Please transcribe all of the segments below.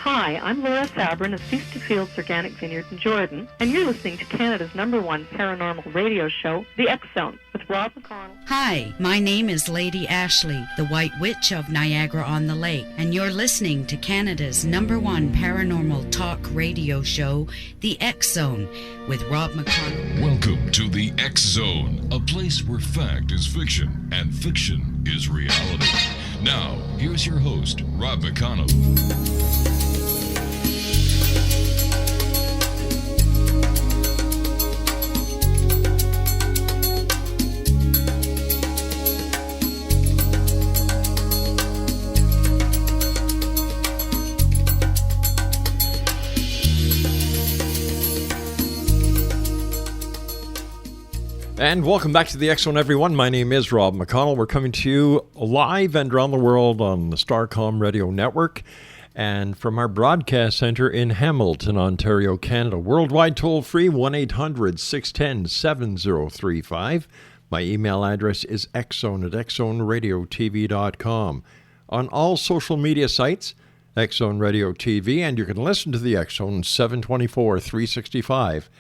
Hi, I'm Laura Sabrin of Feast to Fields Organic Vineyard in Jordan, and you're listening to Canada's #1 paranormal radio show, The X Zone, with Rob McConnell. Hi, my name is Lady Ashley, the White Witch of Niagara-on-the-Lake, and you're listening to Canada's #1 paranormal talk radio show, The X Zone, with Rob McConnell. Welcome to The X Zone, a place where fact is fiction and fiction is reality. Now, here's your host, Rob McConnell. And welcome back to the X Zone, everyone. My name is Rob McConnell. We're coming to you live and around the world on the Starcom Radio Network and from our broadcast center in Hamilton, Ontario, Canada. Worldwide toll-free, 1-800-610-7035. My email address is xzone@xzoneradiotv.com. On all social media sites, X Zone Radio TV, and you can listen to the X Zone 724, 365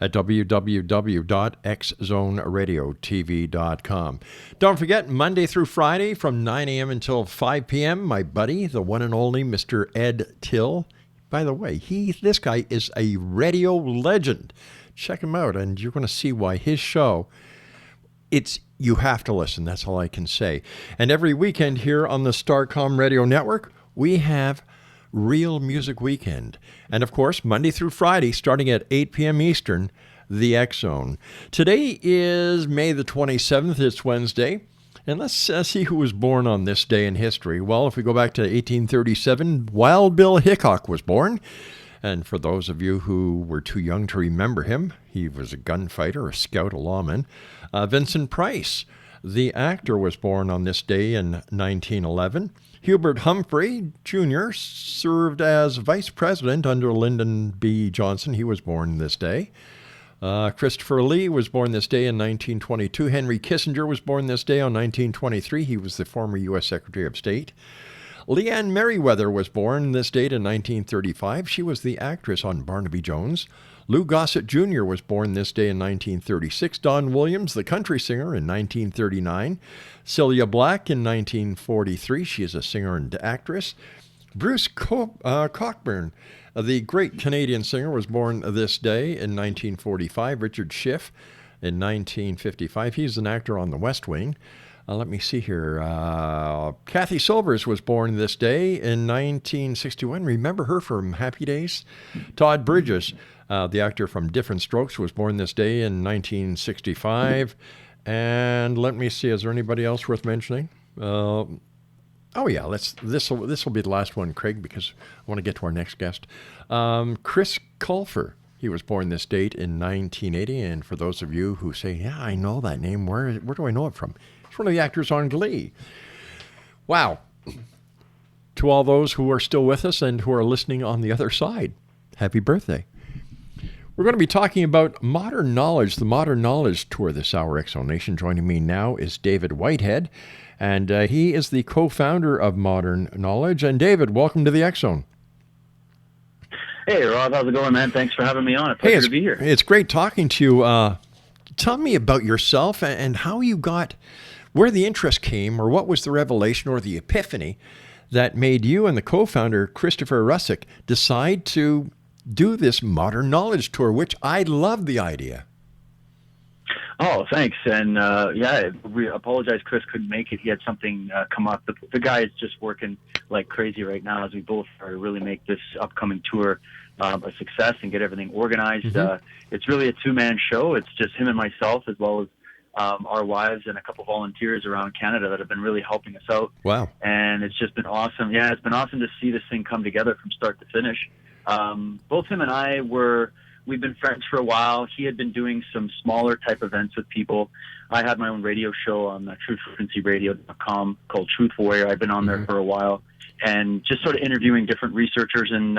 at www.xzoneradiotv.com. Don't forget, Monday through Friday from 9 a.m. until 5 p.m., my buddy, the one and only Mr. Ed Till. By the way, this guy is a radio legend. Check him out, and you're going to see why his show, you have to listen. That's all I can say. And every weekend here on the Starcom Radio Network, we have Real Music Weekend. And of course, Monday through Friday, starting at 8 p.m. Eastern, the X Zone. Today is May the 27th. It's Wednesday. And let's see who was born on this day in history. Well, if we go back to 1837, Wild Bill Hickok was born. And for those of you who were too young to remember him, he was a gunfighter, a scout, a lawman. Vincent Price, the actor, was born on this day in 1911. Hubert Humphrey Jr. served as vice president under Lyndon B. Johnson. He was born this day. Christopher Lee was born this day in 1922. Henry Kissinger was born this day on 1923. He was the former U.S. Secretary of State. Leanne Merriweather was born this date in 1935. She was the actress on Barnaby Jones. Lou Gossett Jr. was born this day in 1936. Don Williams, the country singer, in 1939. Celia Black in 1943. She is a singer and actress. Bruce Cockburn, the great Canadian singer, was born this day in 1945. Richard Schiff in 1955. He's an actor on The West Wing. Let me see here. Kathy Silvers was born this day in 1961. Remember her from Happy Days? Todd Bridges, the actor from Different Strokes, was born this day in 1965. And let me see, is there anybody else worth mentioning? Oh yeah, this will be the last one, Craig, because I want to get to our next guest. Chris Colfer. He was born this date in 1980. And for those of you who say, yeah, I know that name, where do I know it from? It's one of the actors on Glee. Wow. To all those who are still with us and who are listening on the other side, happy birthday. We're going to be talking about modern knowledge, the Modern Knowledge Tour this hour, X Zone Nation. Joining me now is David Whitehead, and he is the co-founder of Modern Knowledge. And David, welcome to the X Zone. Hey, Rob, how's it going, man? Thanks for having me on. A pleasure to be here. It's great talking to you. Tell me about yourself and how you got, where the interest came, or what was the revelation or the epiphany that made you and the co-founder, Christopher Russick, decide to do this Modern Knowledge Tour, which I love the idea. Oh, thanks. And I apologize Chris couldn't make it. He had something come up. The guy is just working like crazy right now as we both are to really make this upcoming tour a success and get everything organized. Mm-hmm. It's really a two-man show. It's just him and myself, as well as our wives and a couple volunteers around Canada that have been really helping us out. Wow. And it's just been awesome. Yeah, it's been awesome to see this thing come together from start to finish. Both him and I we've been friends for a while. He had been doing some smaller type events with people. I had my own radio show on truthfrequencyradio.com called Truth Warrior. I've been on there for a while, and just sort of interviewing different researchers and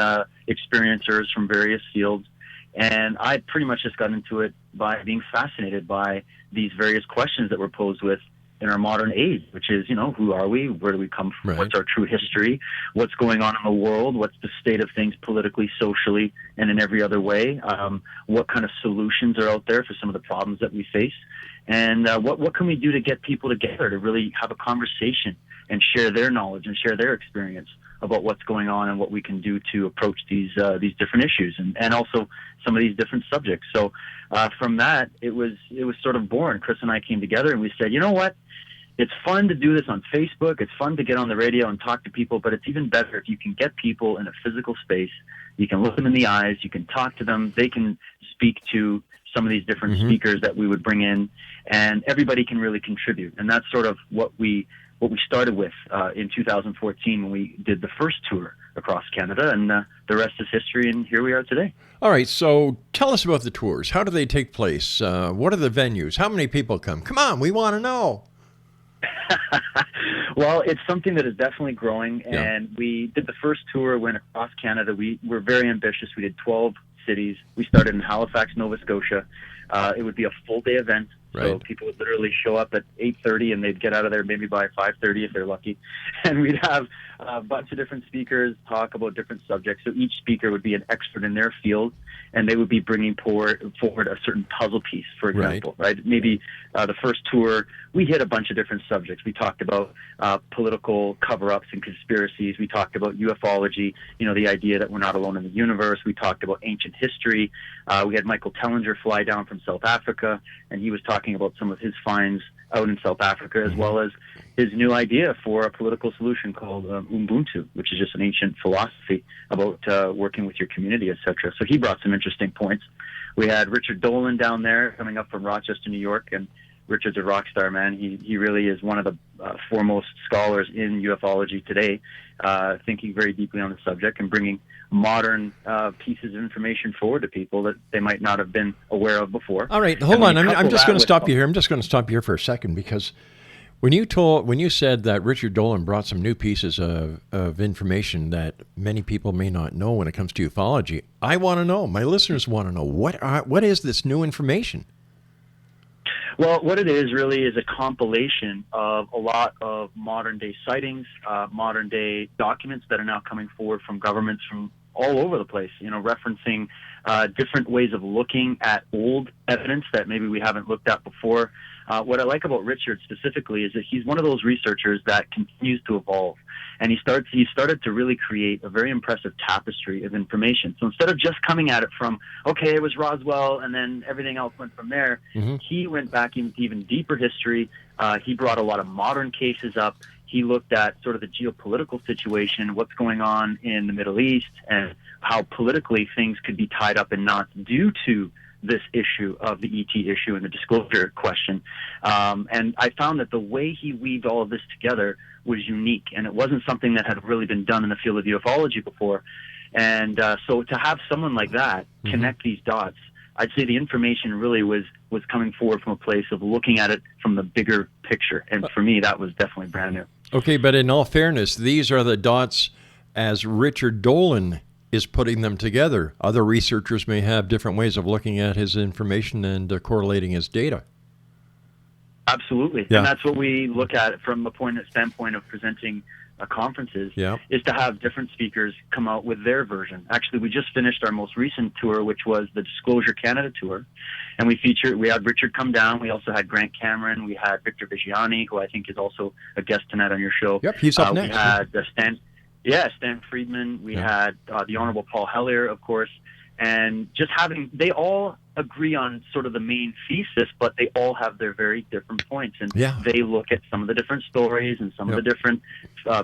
experiencers from various fields. And I pretty much just got into it by being fascinated by these various questions that were posed with in our modern age, which is, who are we? Where do we come from? Right. What's our true history? What's going on in the world? What's the state of things politically, socially, and in every other way? What kind of solutions are out there for some of the problems that we face? And what can we do to get people together to really have a conversation and share their knowledge and share their experience about what's going on and what we can do to approach these different issues and also some of these different subjects. So from that, it was sort of born. Chris and I came together and we said, you know what? It's fun to do this on Facebook. It's fun to get on the radio and talk to people, but it's even better if you can get people in a physical space. You can look them in the eyes. You can talk to them. They can speak to some of these different speakers that we would bring in, and everybody can really contribute. And that's sort of what we started with in 2014 when we did the first tour across Canada, and the rest is history, and here we are today. All right, so tell us about the tours. How do they take place? What are the venues? How many people come? Come on, we want to know. Well, it's something that is definitely growing, and we did the first tour, went across Canada. We were very ambitious. We did 12 cities. We started in Halifax, Nova Scotia. It would be a full-day event. So people would literally show up at 8:30 and they'd get out of there maybe by 5:30 if they're lucky. And we'd have a bunch of different speakers talk about different subjects. So each speaker would be an expert in their field, and they would be bringing forward a certain puzzle piece, for example, right? Maybe the first tour, we hit a bunch of different subjects. We talked about political cover-ups and conspiracies. We talked about ufology, the idea that we're not alone in the universe. We talked about ancient history. We had Michael Tellinger fly down from South Africa, and he was talking about some of his finds out in South Africa, as well as his new idea for a political solution called Ubuntu, which is just an ancient philosophy about working with your community, etc. So he brought some interesting points. We had Richard Dolan down there coming up from Rochester, New York, and Richard's a rock star, man. He really is one of the foremost scholars in ufology today, thinking very deeply on the subject and bringing modern pieces of information forward to people that they might not have been aware of before. All right, hold on. I'm just going to stop you here. I'm just going to stop you here for a second, because when you said that Richard Dolan brought some new pieces of information that many people may not know when it comes to ufology, I want to know. My listeners want to know what is this new information? Well, what it is really is a compilation of a lot of modern-day sightings, modern-day documents that are now coming forward from governments from all over the place, referencing different ways of looking at old evidence that maybe we haven't looked at before. What I like about Richard specifically is that he's one of those researchers that continues to evolve. And he started to really create a very impressive tapestry of information. So instead of just coming at it from, okay, it was Roswell, and then everything else went from there, he went back into even deeper history. He brought a lot of modern cases up. He looked at sort of the geopolitical situation, what's going on in the Middle East, and how politically things could be tied up in knots due to this issue of the ET issue and the disclosure question. And I found that the way he weaved all of this together was unique, and it wasn't something that had really been done in the field of ufology before. And so to have someone like that connect these dots, I'd say the information really was coming forward from a place of looking at it from the bigger picture. And for me, that was definitely brand new. Okay, but in all fairness, these are the dots as Richard Dolan is putting them together. Other researchers may have different ways of looking at his information and correlating his data. Absolutely. Yeah. And that's what we look at from a standpoint of presenting conferences, is to have different speakers come out with their version. Actually, we just finished our most recent tour, which was the Disclosure Canada tour, and we had Richard come down. We also had Grant Cameron. We had Victor Vigiani, who I think is also a guest tonight on your show. Yep, he's up next. We had Stan Friedman. We had the Honorable Paul Hellyer, of course, and just they all agree on sort of the main thesis, but they all have their very different points, and they look at some of the different stories and some of the different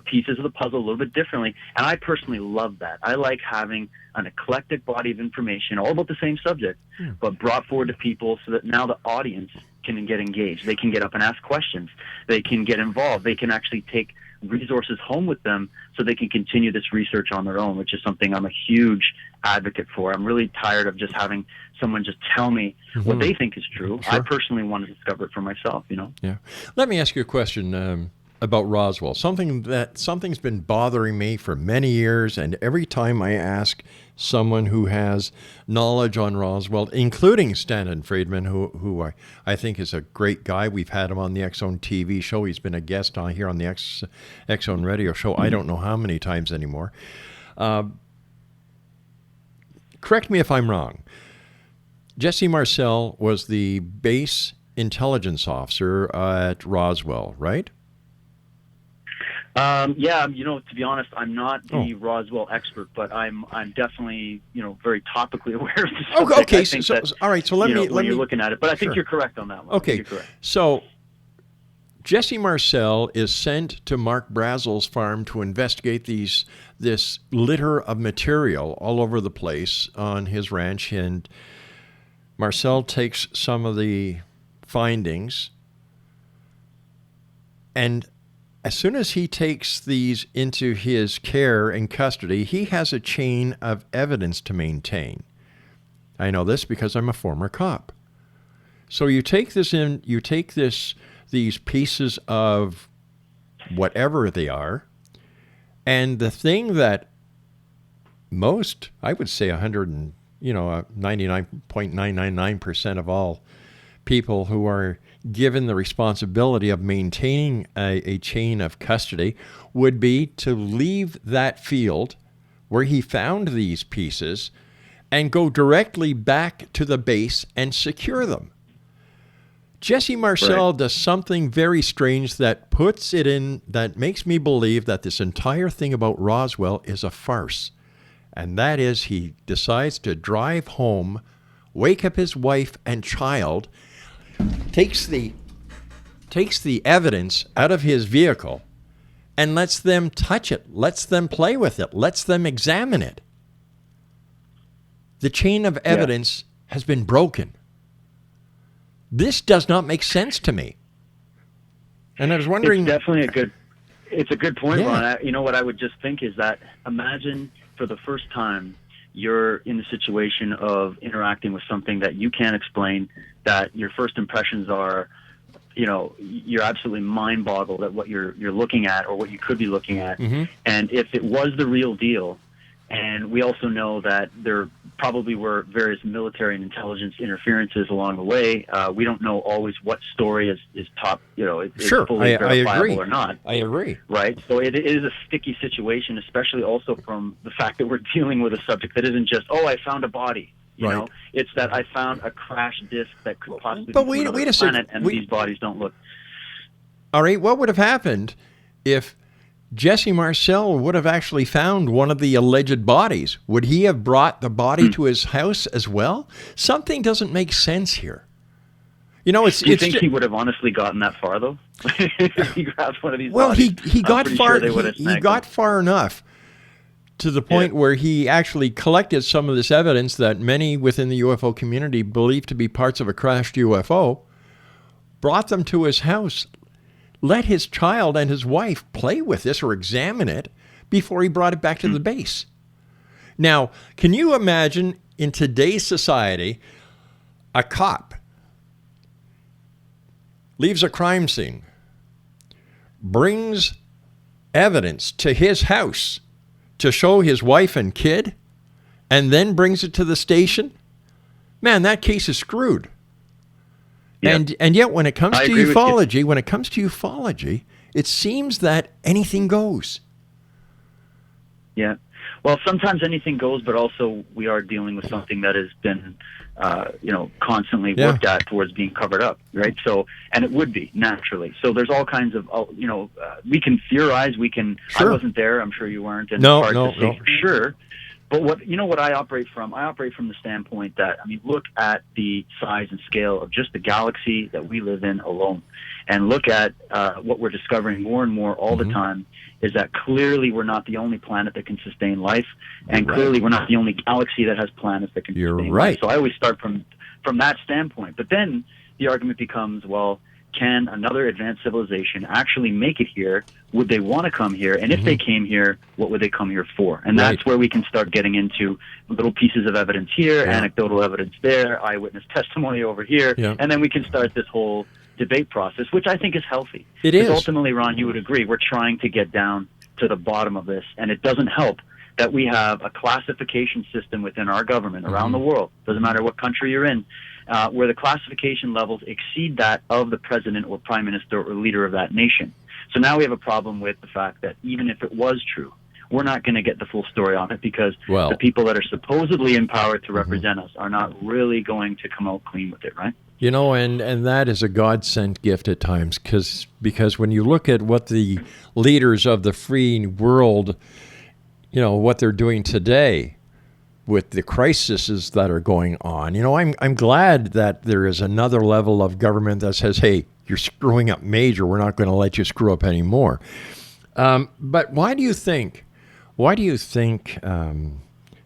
pieces of the puzzle a little bit differently. And I personally love that. I like having an eclectic body of information all about the same subject, but brought forward to people so that now the audience can get engaged. They can get up and ask questions. They can get involved. They can actually take resources home with them so they can continue this research on their own, which is something I'm a huge advocate for. I'm really tired of just having someone just tell me what they think is true. Sure. I personally want to discover it for myself, Yeah. Let me ask you a question. about Roswell. Something's been bothering me for many years, and every time I ask someone who has knowledge on Roswell, including Stanton Friedman, who I think is a great guy. We've had him on the X Zone TV show. He's been a guest on here on the X Zone radio show. I don't know how many times anymore. Correct me if I'm wrong. Jesse Marcel was the base intelligence officer at Roswell, right? Yeah, to be honest, I'm not the Roswell expert, but I'm definitely, very topically aware of the subject. Okay, I think all right. So let me you're looking at it, but I think sure. you're correct on that one. Okay, you're correct. So Jesse Marcel is sent to Mark Brazel's farm to investigate this litter of material all over the place on his ranch, and Marcel takes some of the findings, and as soon as he takes these into his care and custody, he has a chain of evidence to maintain. I know this because I'm a former cop. So you take these pieces of whatever they are, and the thing that most, I would say 99.999% of all people who are given the responsibility of maintaining a chain of custody would be to leave that field where he found these pieces and go directly back to the base and secure them. Jesse Marcel does something very strange that makes me believe that this entire thing about Roswell is a farce. And that is, he decides to drive home, wake up his wife and child, takes the evidence out of his vehicle and lets them touch it, lets them play with it, lets them examine it. The chain of evidence has been broken. This does not make sense to me. And I was wondering... It's definitely it's a good point, Ron. What I would just think is that imagine for the first time you're in the situation of interacting with something that you can't explain, that your first impressions are, you're absolutely mind-boggled at what you're looking at or what you could be looking at. Mm-hmm. And if it was the real deal, and we also know that there probably were various military and intelligence interferences along the way. We don't know always what story is top, is fully verifiable or not. I agree. Right? So it is a sticky situation, especially also from the fact that we're dealing with a subject that isn't just, I found a body. You know, it's that I found a crash disk that could possibly be from another planet, and these bodies don't look. All right, what would have happened if Jesse Marcel would have actually found one of the alleged bodies? Would he have brought the body to his house as well? Something doesn't make sense here. Do you think he would have honestly gotten that far, though? If he grabbed one of these bodies? Well, he got far. He got far enough to the point where he actually collected some of this evidence that many within the UFO community believe to be parts of a crashed UFO, brought them to his house, let his child and his wife play with this or examine it before he brought it back to the base. Now, can you imagine in today's society, a cop leaves a crime scene, brings evidence to his house to show his wife and kid, and then brings it to the station? Man, that case is screwed. Yep. And yet when it comes to ufology, it seems that anything goes. Yeah. Well, sometimes anything goes, but also we are dealing with something that has been constantly worked at towards being covered up, right? So, and it would be, naturally. So there's all kinds of, we can theorize, I wasn't there, I'm sure you weren't, and it's hard to say for sure. But what I operate from the standpoint that, look at the size and scale of just the galaxy that we live in alone, and look at what we're discovering more and more all the time, is that clearly we're not the only planet that can sustain life, and clearly we're not the only galaxy that has planets that can sustain life. So I always start from that standpoint. But then the argument becomes, well, can another advanced civilization actually make it here? Would they want to come here? And if they came here, what would they come here for? And that's where we can start getting into little pieces of evidence here, anecdotal evidence there, eyewitness testimony over here, and then we can start this whole debate process, which I think is healthy. It is. Ultimately, Ron, you would agree, we're trying to get down to the bottom of this, and it doesn't help that we have a classification system within our government around the world, doesn't matter what country you're in, where the classification levels exceed that of the president or prime minister or leader of that nation. So now we have a problem with the fact that even if it was true, we're not going to get the full story on it because the people that are supposedly empowered to represent us are not really going to come out clean with it, right? You know, and that is a God-sent gift at times because when you look at what the leaders of the free world, you know, what they're doing today with the crises that are going on, you know, I'm glad that there is another level of government that says, hey, you're screwing up major. We're not going to let you screw up anymore. But why do you think,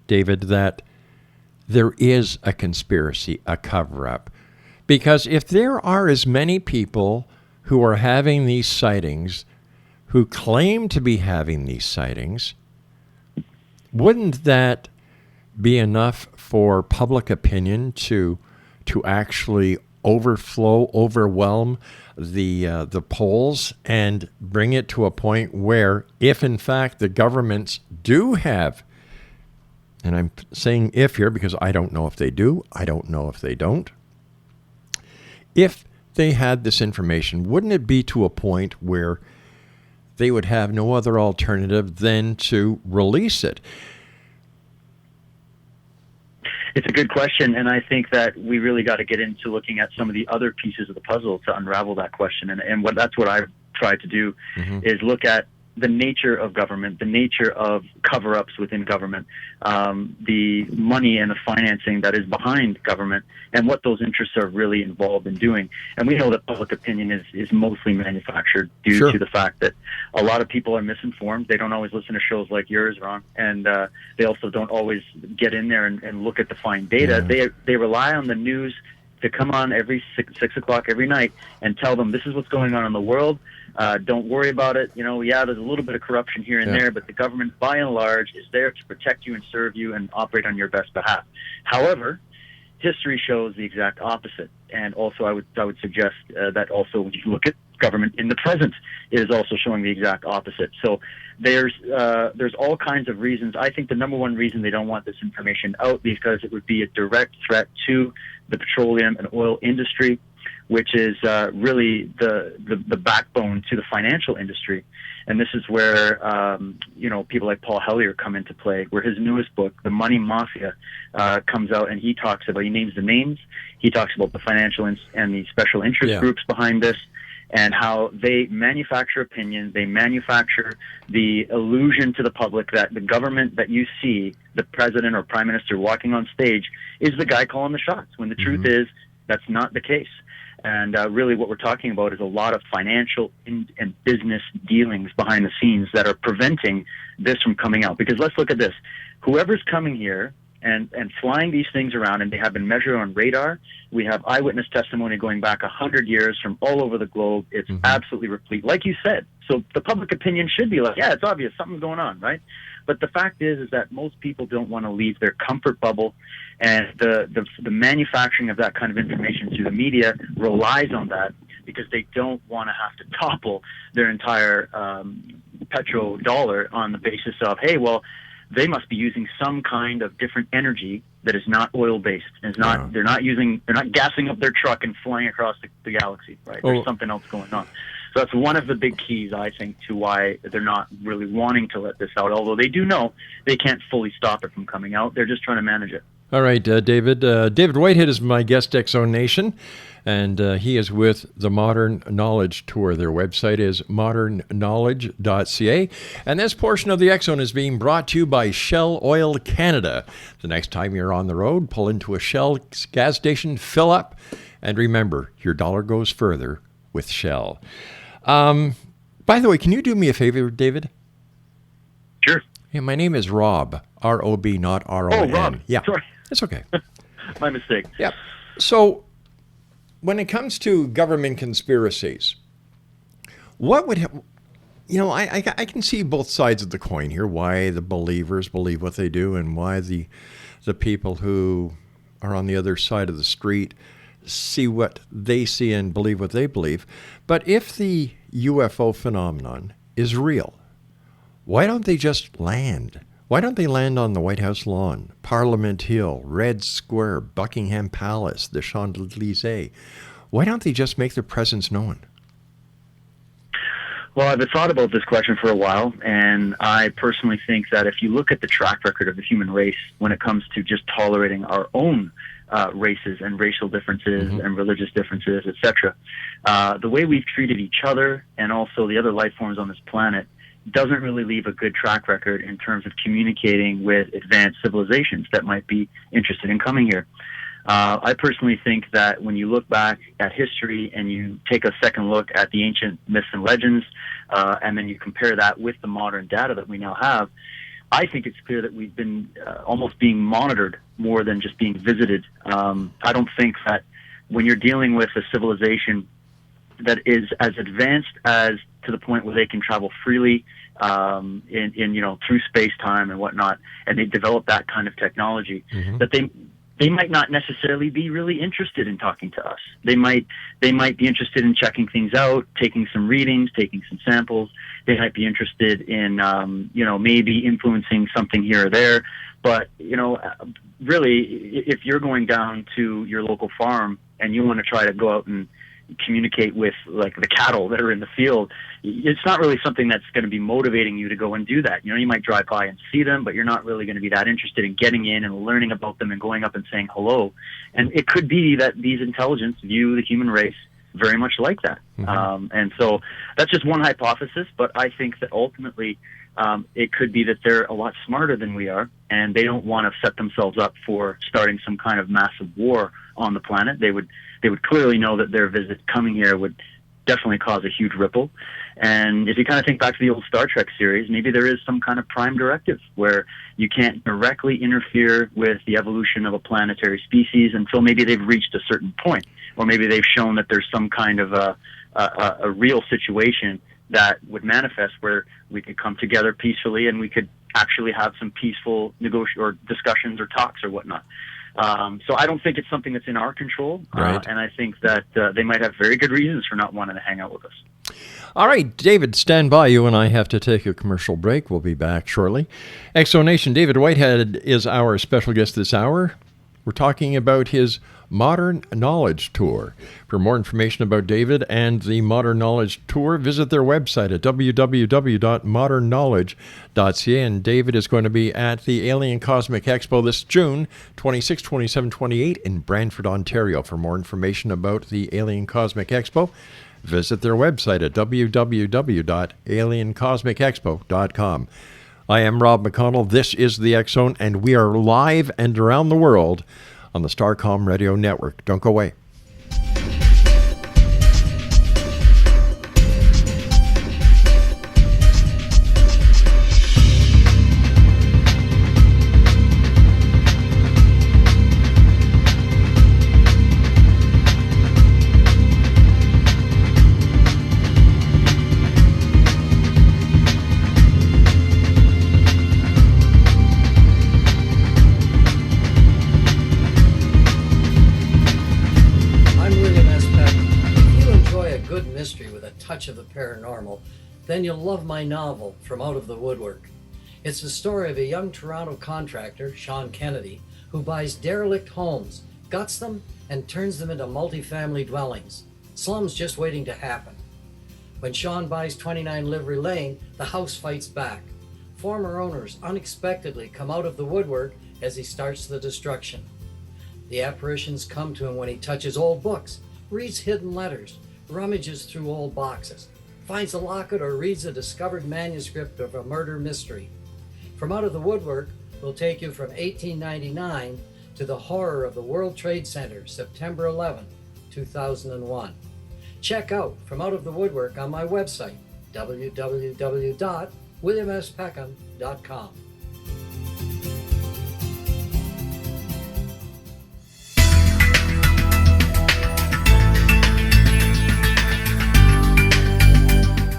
David, that there is a conspiracy, a cover-up? Because if there are as many people who are having these sightings, who claim to be having these sightings, wouldn't that be enough for public opinion to actually overwhelm the polls and bring it to a point where, if in fact the governments do have, and I'm saying if here because I don't know if they do, I don't know if they don't, if they had this information, wouldn't it be to a point where they would have no other alternative than to release it? It's a good question, and I think that we really got to get into looking at some of the other pieces of the puzzle to unravel that question. And that's what I've tried to do is look at the nature of government, the nature of cover-ups within government, the money and the financing that is behind government, and what those interests are really involved in doing. And we know that public opinion is mostly manufactured due to the fact that a lot of people are misinformed. They don't always listen to shows like yours, Ron, and they also don't always get in there and look at the fine data. Yeah. They rely on the news to come on every 6 o'clock every night and tell them this is what's going on in the world. Don't worry about it. You know, there's a little bit of corruption here and there, but the government, by and large, is there to protect you and serve you and operate on your best behalf. However, history shows the exact opposite. And also, I would suggest that also when you look at government in the present, it is also showing the exact opposite. So there's all kinds of reasons. I think the number one reason they don't want this information out because it would be a direct threat to the petroleum and oil industry, which is really the backbone to the financial industry. And this is where, people like Paul Hellyer come into play, where his newest book, The Money Mafia, comes out, and he names the names, he talks about the financial and the special interest groups behind this, and how they manufacture opinion, they manufacture the illusion to the public that the government that you see, the president or prime minister walking on stage, is the guy calling the shots, when the truth is that's not the case. And really what we're talking about is a lot of financial and business dealings behind the scenes that are preventing this from coming out. Because let's look at this. Whoever's coming here and flying these things around, and they have been measured on radar, we have eyewitness testimony going back 100 years from all over the globe. It's absolutely replete, like you said. So the public opinion should be like, yeah, it's obvious, something's going on, right? But the fact is that most people don't want to leave their comfort bubble, and the manufacturing of that kind of information through the media relies on that because they don't want to have to topple their entire petrodollar on the basis of, hey, well, they must be using some kind of different energy that is not oil-based. It's not. They're not gassing up their truck and flying across the galaxy, right? There's something else going on. So that's one of the big keys, I think, to why they're not really wanting to let this out, although they do know they can't fully stop it from coming out. They're just trying to manage it. All right, David. David Whitehead is my guest, X-Zone Nation, and he is with the Modern Knowledge Tour. Their website is modernknowledge.ca. And this portion of the X-Zone is being brought to you by Shell Oil Canada. The next time you're on the road, pull into a Shell gas station, fill up, and remember, your dollar goes further with Shell. By the way, can you do me a favor, David? Sure. Yeah, my name is Rob, R-O-B, not R-O-N. Oh, Rob. Yeah, sorry. It's okay. My mistake. Yeah. So when it comes to government conspiracies, what would I can see both sides of the coin here, why the believers believe what they do and why the people who are on the other side of the street see what they see and believe what they believe. But if the UFO phenomenon is real, why don't they just land? Why don't they land on the White House lawn, Parliament Hill, Red Square, Buckingham Palace, the Champs-Élysées? Why don't they just make their presence known? Well, I've thought about this question for a while, and I personally think that if you look at the track record of the human race when it comes to just tolerating our own races and racial differences and religious differences, etc., the way we've treated each other and also the other life forms on this planet doesn't really leave a good track record in terms of communicating with advanced civilizations that might be interested in coming here. I personally think that when you look back at history and you take a second look at the ancient myths and legends, and then you compare that with the modern data that we now have, I think it's clear that we've been almost being monitored more than just being visited. I don't think that when you're dealing with a civilization that is as advanced as to the point where they can travel freely through space-time and whatnot, and they develop that kind of technology, that they might not necessarily be really interested in talking to us. They might be interested in checking things out, taking some readings, taking some samples. They might be interested in, maybe influencing something here or there. But, really, if you're going down to your local farm and you want to try to go out and communicate with like the cattle that are in the field, it's not really something that's going to be motivating you to go and do that. You might drive by and see them, but you're not really going to be that interested in getting in and learning about them and going up and saying hello. And it could be that these intelligence view the human race very much like that. And so that's just one hypothesis, but I think that ultimately it could be that they're a lot smarter than we are, and they don't want to set themselves up for starting some kind of massive war on the planet. They would clearly know that their visit coming here would definitely cause a huge ripple. And if you kind of think back to the old Star Trek series, maybe there is some kind of prime directive where you can't directly interfere with the evolution of a planetary species until maybe they've reached a certain point, or maybe they've shown that there's some kind of a real situation that would manifest where we could come together peacefully and we could actually have some peaceful discussions or talks or whatnot. So I don't think it's something that's in our control, right. And I think that they might have very good reasons for not wanting to hang out with us. All right, David, stand by. You and I have to take a commercial break. We'll be back shortly. Exonation, David Whitehead is our special guest this hour. We're talking about his Modern Knowledge Tour. For more information about David and the Modern Knowledge Tour, visit their website at www.modernknowledge.ca. And David is going to be at the Alien Cosmic Expo this June 26, 27, 28 in Brantford, Ontario. For more information about the Alien Cosmic Expo, visit their website at www.aliencosmicexpo.com. I am Rob McConnell. This is the X Zone, and we are live and around the world on the Starcom Radio Network. Don't go away. Of the paranormal, then you'll love my novel, From Out of the Woodwork. It's the story of a young Toronto contractor, Sean Kennedy, who buys derelict homes, guts them, and turns them into multifamily dwellings. Slums just waiting to happen. When Sean buys 29 Livery Lane, the house fights back. Former owners unexpectedly come out of the woodwork as he starts the destruction. The apparitions come to him when he touches old books, reads hidden letters, rummages through old boxes, finds a locket, or reads a discovered manuscript of a murder mystery. From Out of the Woodwork will take you from 1899 to the horror of the World Trade Center, September 11, 2001. Check out From Out of the Woodwork on my website, www.williamspeckham.com.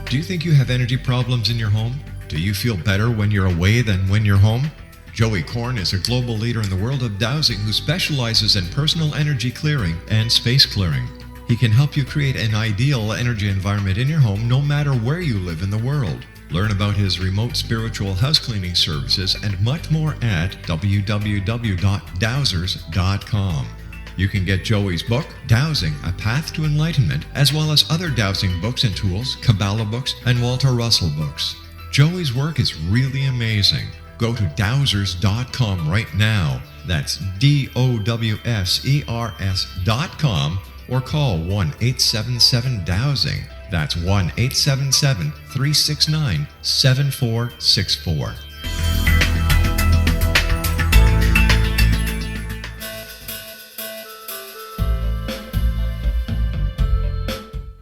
Do you think you have energy problems in your home? Do you feel better when you're away than when you're home? Joey Korn is a global leader in the world of dowsing who specializes in personal energy clearing and space clearing. He can help you create an ideal energy environment in your home no matter where you live in the world. Learn about his remote spiritual house cleaning services and much more at www.dowsers.com. You can get Joey's book, Dowsing, A Path to Enlightenment, as well as other dowsing books and tools, Kabbalah books, and Walter Russell books. Joey's work is really amazing. Go to dowsers.com right now. That's DOWSERS.com or call 1-877-DOWSING. That's 1-877-369-7464.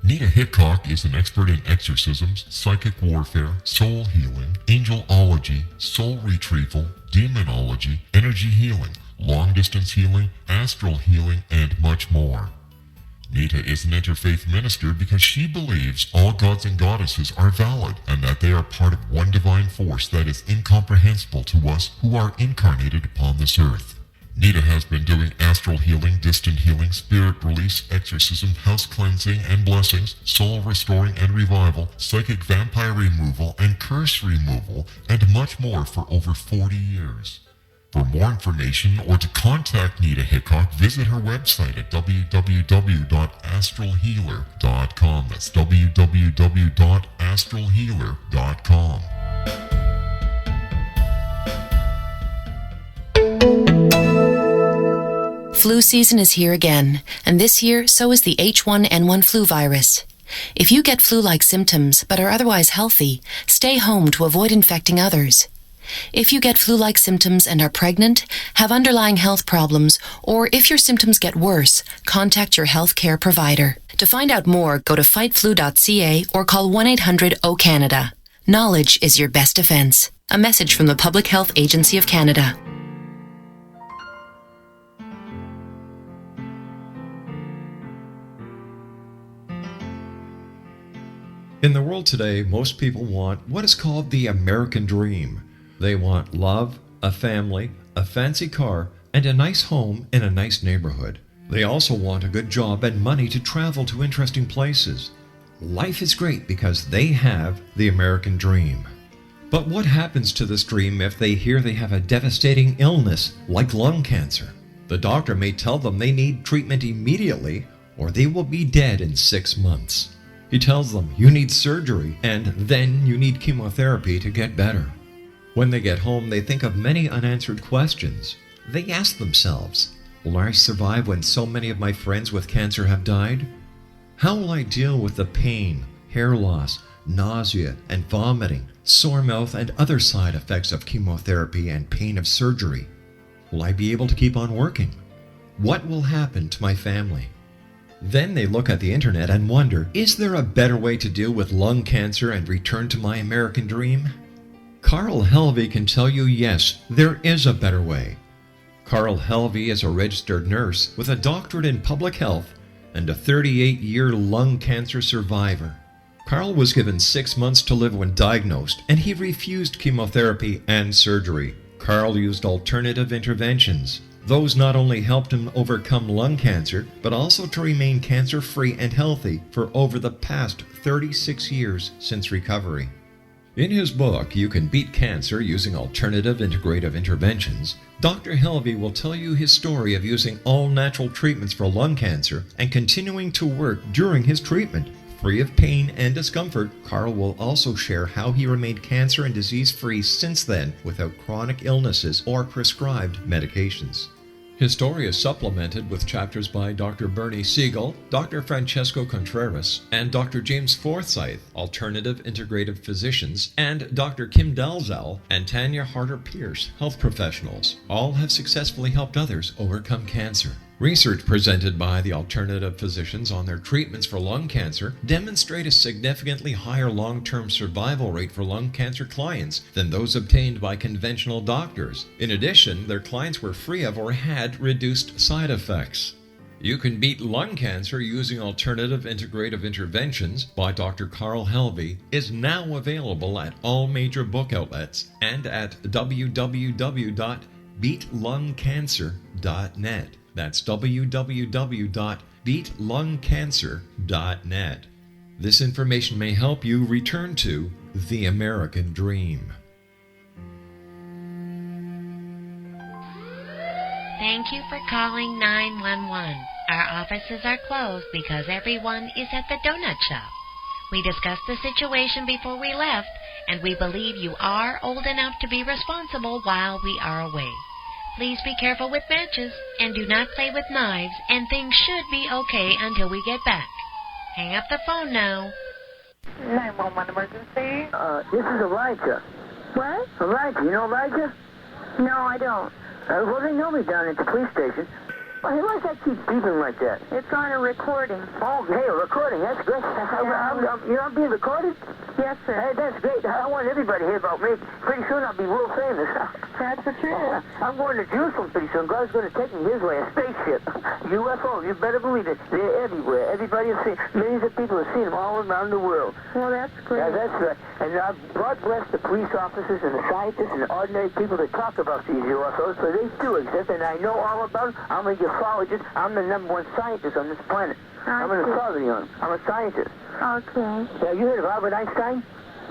Nita Hickok is an expert in exorcisms, psychic warfare, soul healing, angelology, soul retrieval, demonology, energy healing, long-distance healing, astral healing, and much more. Nita is an interfaith minister because she believes all gods and goddesses are valid and that they are part of one divine force that is incomprehensible to us who are incarnated upon this earth. Nita has been doing astral healing, distant healing, spirit release, exorcism, house cleansing and blessings, soul restoring and revival, psychic vampire removal and curse removal, and much more for over 40 years. For more information or to contact Nita Hickok, visit her website at www.astralhealer.com. That's www.astralhealer.com. Flu season is here again, and this year so is the H1N1 flu virus. If you get flu-like symptoms but are otherwise healthy, stay home to avoid infecting others. If you get flu-like symptoms and are pregnant, have underlying health problems, or if your symptoms get worse, contact your healthcare provider. To find out more, go to fightflu.ca or call 1-800-O-CANADA. Knowledge is your best defense. A message from the Public Health Agency of Canada. In the world today, most people want what is called the American dream. They want love, a family, a fancy car, and a nice home in a nice neighborhood. They also want a good job and money to travel to interesting places. Life is great because they have the American dream. But what happens to this dream if they hear they have a devastating illness like lung cancer? The doctor may tell them they need treatment immediately or they will be dead in 6 months. He tells them you need surgery and then you need chemotherapy to get better. When they get home, they think of many unanswered questions. They ask themselves, will I survive when so many of my friends with cancer have died? How will I deal with the pain, hair loss, nausea and vomiting, sore mouth and other side effects of chemotherapy and pain of surgery? Will I be able to keep on working? What will happen to my family? Then they look at the internet and wonder, is there a better way to deal with lung cancer and return to my American dream? Carl Helvey can tell you yes, there is a better way. Carl Helvey is a registered nurse with a doctorate in public health and a 38-year lung cancer survivor. Carl was given 6 months to live when diagnosed, and he refused chemotherapy and surgery. Carl used alternative interventions. Those not only helped him overcome lung cancer, but also to remain cancer-free and healthy for over the past 36 years since recovery. In his book, You Can Beat Cancer Using Alternative Integrative Interventions, Dr. Helvey will tell you his story of using all-natural treatments for lung cancer and continuing to work during his treatment. Free of pain and discomfort, Carl will also share how he remained cancer and disease-free since then without chronic illnesses or prescribed medications. His story is supplemented with chapters by Dr. Bernie Siegel, Dr. Francesco Contreras, and Dr. James Forsyth, alternative integrative physicians, and Dr. Kim Dalzell and Tanya Harder-Pierce, health professionals. All have successfully helped others overcome cancer. Research presented by the alternative physicians on their treatments for lung cancer demonstrate a significantly higher long-term survival rate for lung cancer clients than those obtained by conventional doctors. In addition, their clients were free of or had reduced side effects. You can beat lung cancer using alternative integrative interventions by Dr. Carl Helvey is now available at all major book outlets and at www.beatlungcancer.net. That's www.beatlungcancer.net. This information may help you return to the American dream. Thank you for calling 911. Our offices are closed because everyone is at the donut shop. We discussed the situation before we left, and we believe you are old enough to be responsible while we are away. Please be careful with matches and do not play with knives, and things should be okay until we get back. Hang up the phone now. 911 emergency. This is Elijah. What? Elijah, you know Elijah? No, I don't. Well, they know me down at the police station. Well, why does that keep beeping like that? It's on a recording. Oh, hey, a recording. That's great. I'm being recorded? Yes, sir. Hey, that's great. I want everybody to hear about me. Pretty soon I'll be world famous. That's the truth. I'm going to Jerusalem pretty soon. God's going to take me his way, a spaceship. UFOs, you better believe it. They're everywhere. Everybody has seen. Millions of people have seen them all around the world. Well, that's great. Yeah, that's right. And God bless the police officers and the scientists and the ordinary people that talk about these UFOs, so they do exist, and I know all about them. I'm a ufologist. I'm the #1 scientist on this planet. I'm an authority on them. I'm a scientist. Okay. Yeah, you heard of Albert Einstein?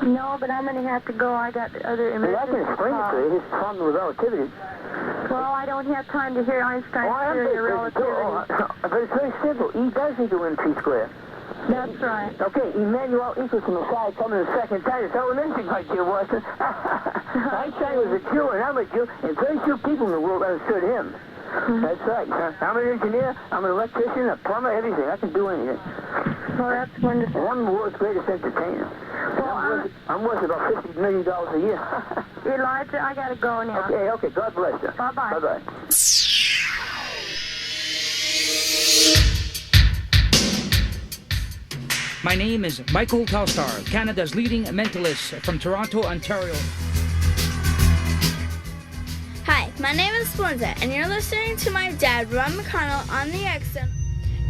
No, but I'm going to have to go. I got other Well, I can explain it to you. His problem with relativity. Well, I don't have time to hear Einstein's theory of relativity. But it's very simple. E does equal mc squared. That's right. Okay, Emmanuel equals from the side coming the second time. It's elementary, my dear Watson. Einstein was a Jew, and I'm a Jew, and very few people in the world understood him. That's right. I'm an engineer, I'm an electrician, a plumber, everything. I can do anything. Well, that's wonderful. And I'm the world's greatest entertainer. Well, I'm worth about $50 million a year. Elijah, I got to go now. Okay. God bless you. Bye-bye. Bye-bye. My name is Michael Telstar, Canada's leading mentalist from Toronto, Ontario. Hi, my name is Splenda, and you're listening to my dad, Rob McConnell, on the X-Zone.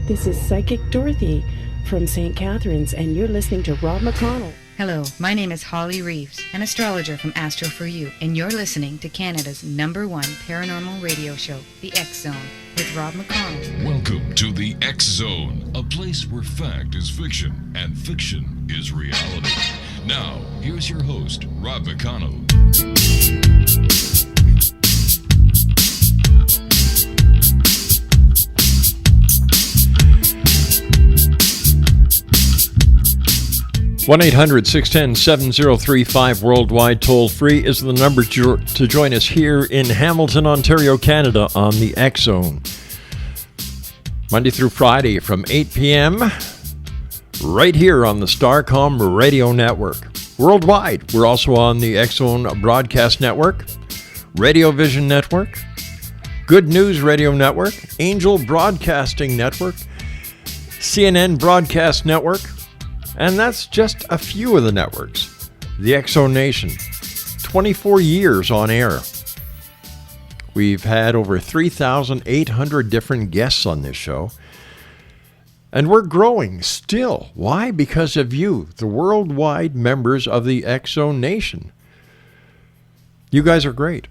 This is Psychic Dorothy from St. Catharines, and you're listening to Rob McConnell. Hello, my name is Holly Reeves, an astrologer from Astro For You, and you're listening to Canada's #1 paranormal radio show, The X Zone, with Rob McConnell. Welcome to The X Zone, a place where fact is fiction and fiction is reality. Now, here's your host, Rob McConnell. 1-800-610-7035 worldwide toll-free is the number to join us here in Hamilton, Ontario, Canada on the X Zone. Monday through Friday from 8 p.m. right here on the Starcom Radio Network. Worldwide, we're also on the X Zone Broadcast Network, Radio Vision Network, Good News Radio Network, Angel Broadcasting Network, CNN Broadcast Network, and that's just a few of the networks. The X Zone Nation, 24 years on air. We've had over 3,800 different guests on this show. And we're growing still. Why? Because of you, the worldwide members of the X Zone Nation. You guys are great.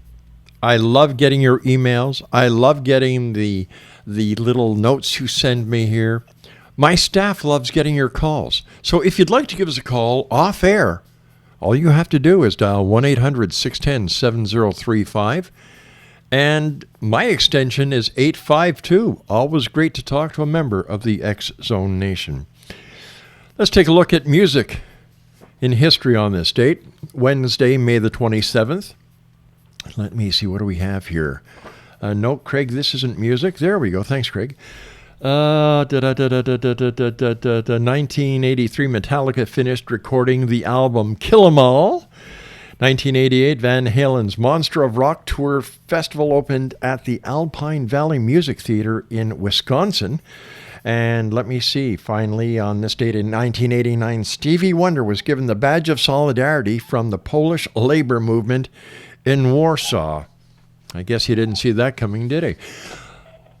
I love getting your emails. I love getting the little notes you send me here. My staff loves getting your calls. So if you'd like to give us a call off air, all you have to do is dial 1-800-610-7035. And my extension is 852. Always great to talk to a member of the X Zone Nation. Let's take a look at music in history on this date. Wednesday, May the 27th. Let me see, what do we have here? No, Craig, this isn't music. There we go. Thanks, Craig. 1983, Metallica finished recording the album Kill 'Em All. 1988, Van Halen's Monster of Rock Tour Festival opened at the Alpine Valley Music Theater in Wisconsin. And let me see, finally, on this date in 1989, Stevie Wonder was given the Badge of Solidarity from the Polish labor movement in Warsaw. I guess he didn't see that coming, did he?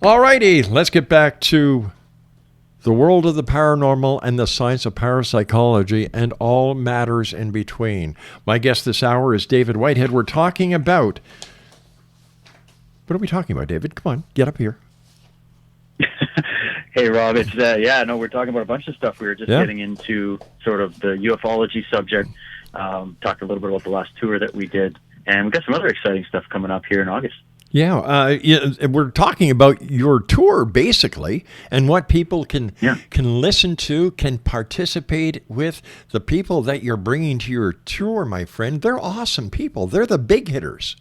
All righty, let's get back to the world of the paranormal and the science of parapsychology and all matters in between. My guest this hour is David Whitehead. We're talking about... What are we talking about, David? Come on, get up here. Hey, Rob. It's we're talking about a bunch of stuff. We were just getting into sort of the ufology subject. Talked a little bit about the last tour that we did, and we've got some other exciting stuff coming up here in August. Yeah, we're talking about your tour, basically, and what people can listen to, can participate with. The people that you're bringing to your tour, my friend, they're awesome people. They're the big hitters.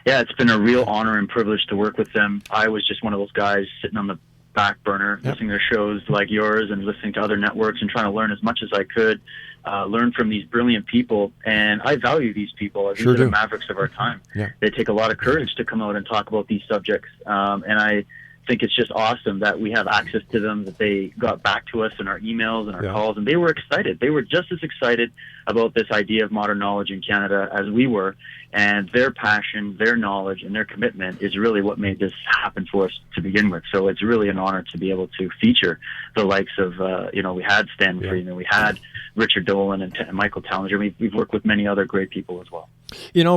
Yeah, it's been a real honor and privilege to work with them. I was just one of those guys sitting on the back burner, listening to their shows like yours and listening to other networks and trying to learn as much as I could, learn from these brilliant people. And I value these people. These are the mavericks of our time. Yeah. They take a lot of courage to come out and talk about these subjects. And I think it's just awesome that we have access to them, that they got back to us in our emails and our calls, and they were excited. They were just as excited about this idea of modern knowledge in Canada as we were, and their passion, their knowledge, and their commitment is really what made this happen for us to begin with. So it's really an honor to be able to feature the likes of, we had Stan Friedman, we had Richard Dolan and Michael Tallinger. We've worked with many other great people as well.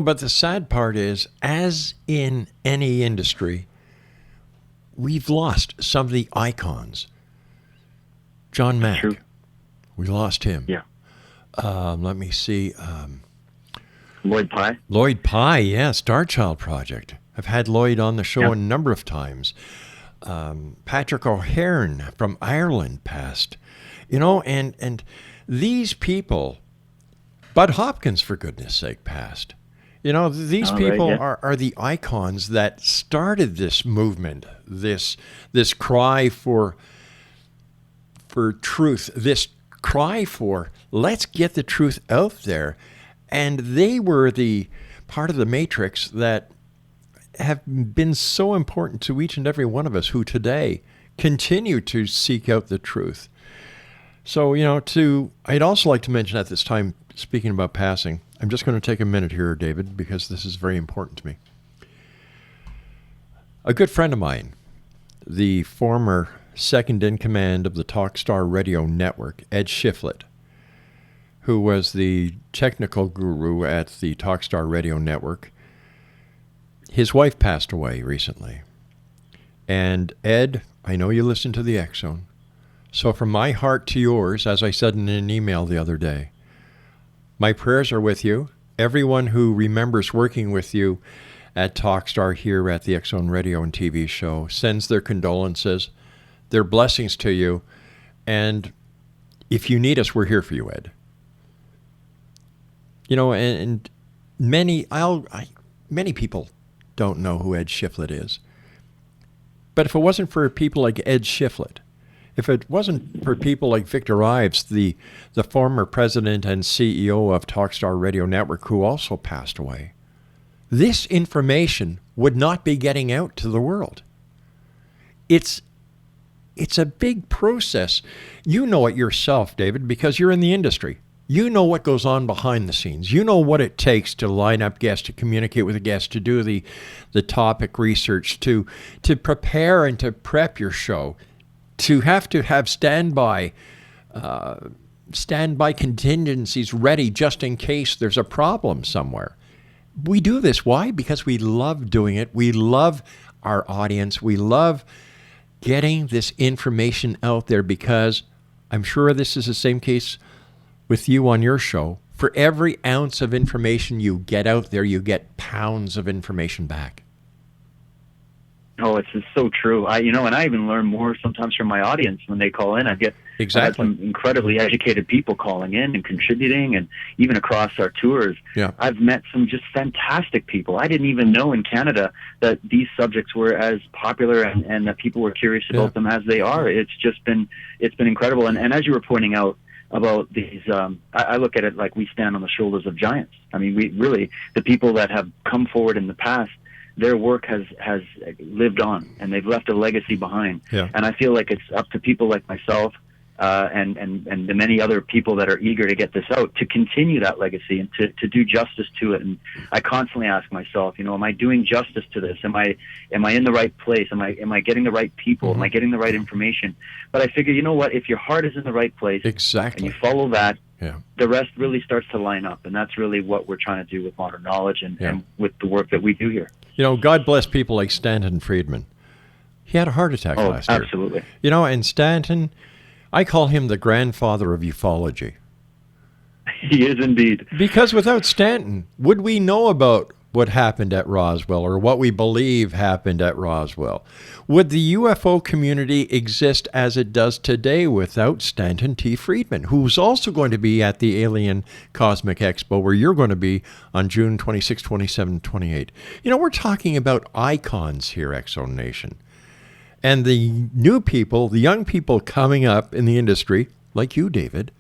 But the sad part is, as in any industry, we've lost some of the icons. John Mack, we lost him. Yeah. Let me see. Lloyd Pye. Lloyd Pye, yeah, Star Child Project. I've had Lloyd on the show a number of times. Patrick O'Hearn from Ireland passed. And these people, Bud Hopkins, for goodness sake, passed. These people are the icons that started this movement, this cry for truth, this cry for let's get the truth out there. And they were the part of the matrix that have been so important to each and every one of us who today continue to seek out the truth. So, I'd also like to mention at this time, speaking about passing, I'm just going to take a minute here, David, because this is very important to me. A good friend of mine, the former second in command of the Talkstar Radio Network, Ed Shiflett, who was the technical guru at the Talkstar Radio Network, his wife passed away recently. And Ed, I know you listen to the X Zone. So from my heart to yours, as I said in an email the other day, my prayers are with you. Everyone who remembers working with you at Talkstar here at the X Zone Radio and TV show sends their condolences, their blessings to you. And if you need us, we're here for you, Ed. And many people don't know who Ed Shiflett is. But if it wasn't for people like Ed Shiflett, if it wasn't for people like Victor Ives, the former president and CEO of Talkstar Radio Network, who also passed away, this information would not be getting out to the world. It's a big process. You know it yourself, David, because you're in the industry. You know what goes on behind the scenes. You know what it takes to line up guests, to communicate with a guest, to do the topic research, to prepare and to prep your show, to have standby contingencies ready just in case there's a problem somewhere. We do this. Why? Because we love doing it. We love our audience. We love getting this information out there, because I'm sure this is the same case with you on your show. For every ounce of information you get out there, you get pounds of information back. Oh, it's so true. And I even learn more sometimes from my audience when they call in. I get some incredibly educated people calling in and contributing, and even across our tours. Yeah. I've met some just fantastic people. I didn't even know in Canada that these subjects were as popular and that people were curious about them as they are. It's been incredible. And as you were pointing out about these, I look at it like we stand on the shoulders of giants. I mean, we really, the people that have come forward in the past, their work has lived on, and they've left a legacy behind. Yeah. And I feel like it's up to people like myself, and the many other people that are eager to get this out, to continue that legacy and to do justice to it. And I constantly ask myself, am I doing justice to this? Am I in the right place? Am I getting the right people? Am I getting the right information? But I figure, you know what? If your heart is in the right place, exactly, and you follow that, yeah, the rest really starts to line up. And that's really what we're trying to do with Modern Knowledge and with the work that we do here. God bless people like Stanton Friedman. He had a heart attack last year. Absolutely. And Stanton, I call him the grandfather of ufology. He is indeed. Because without Stanton, would we know about what happened at Roswell or what we believe happened at Roswell? Would the UFO community exist as it does today without Stanton T. Friedman, who's also going to be at the Alien Cosmic Expo, where you're going to be on June 26, 27, 28? We're talking about icons here, X-Zone Nation. And the new people, the young people coming up in the industry, like you, David,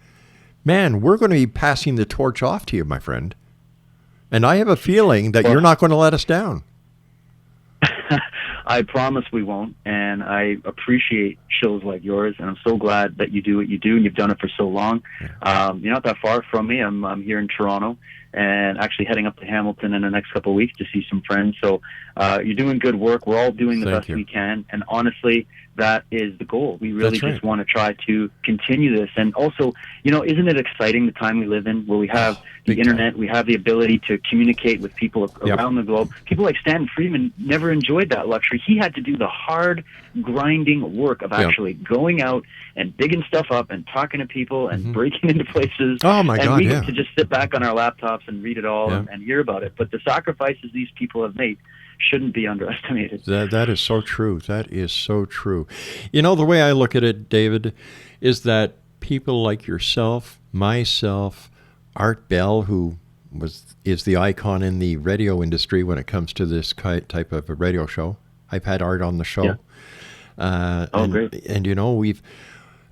man, we're going to be passing the torch off to you, my friend. And I have a feeling that you're not going to let us down. I promise we won't, and I appreciate shows like yours, and I'm so glad that you do what you do, and you've done it for so long. You're not that far from me. I'm here in Toronto, and actually heading up to Hamilton in the next couple of weeks to see some friends. So you're doing good work. We're all doing the best we can, and honestly, that is the goal. We really just want to try to continue this. And also, isn't it exciting, the time we live in, where we have the internet, we have the ability to communicate with people around the globe. People like Stanton Friedman never enjoyed that luxury. He had to do the hard, grinding work of actually going out and digging stuff up and talking to people and breaking into places. Oh, my God, and we get to just sit back on our laptops and read it all and hear about it. But the sacrifices these people have made shouldn't be underestimated. That is so true. That is so true. The way I look at it, David, is that people like yourself, myself, Art Bell, who is the icon in the radio industry when it comes to this type of a radio show. I've had Art on the show. Great. And we've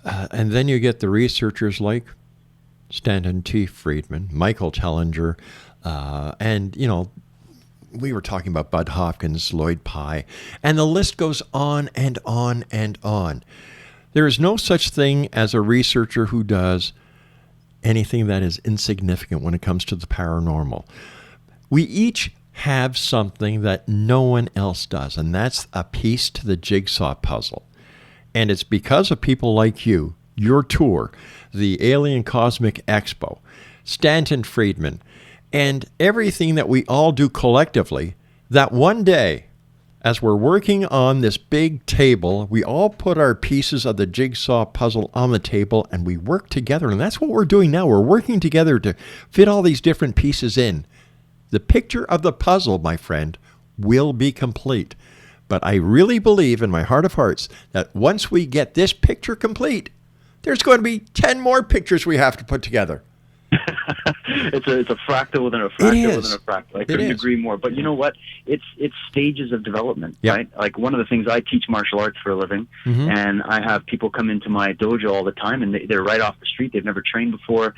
and then you get the researchers like Stanton T. Friedman, Michael Tellinger, and we were talking about Bud Hopkins, Lloyd Pye, and the list goes on and on and on. There is no such thing as a researcher who does anything that is insignificant when it comes to the paranormal. We each have something that no one else does, and that's a piece to the jigsaw puzzle. And it's because of people like you, your tour, the Alien Cosmic Expo, Stanton Friedman, and everything that we all do collectively, that one day, as we're working on this big table, we all put our pieces of the jigsaw puzzle on the table and we work together. And that's what we're doing now. We're working together to fit all these different pieces in. The picture of the puzzle, my friend, will be complete. But I really believe in my heart of hearts that once we get this picture complete, there's going to be 10 more pictures we have to put together. It's a fractal within a fractal within a fractal. I couldn't agree more. But you know what? It's stages of development, right? Like one of the things, I teach martial arts for a living, and I have people come into my dojo all the time, and they're right off the street. They've never trained before.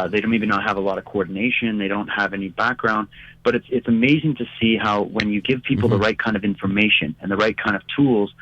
They don't even have a lot of coordination. They don't have any background. But it's amazing to see how when you give people the right kind of information and the right kind of tools,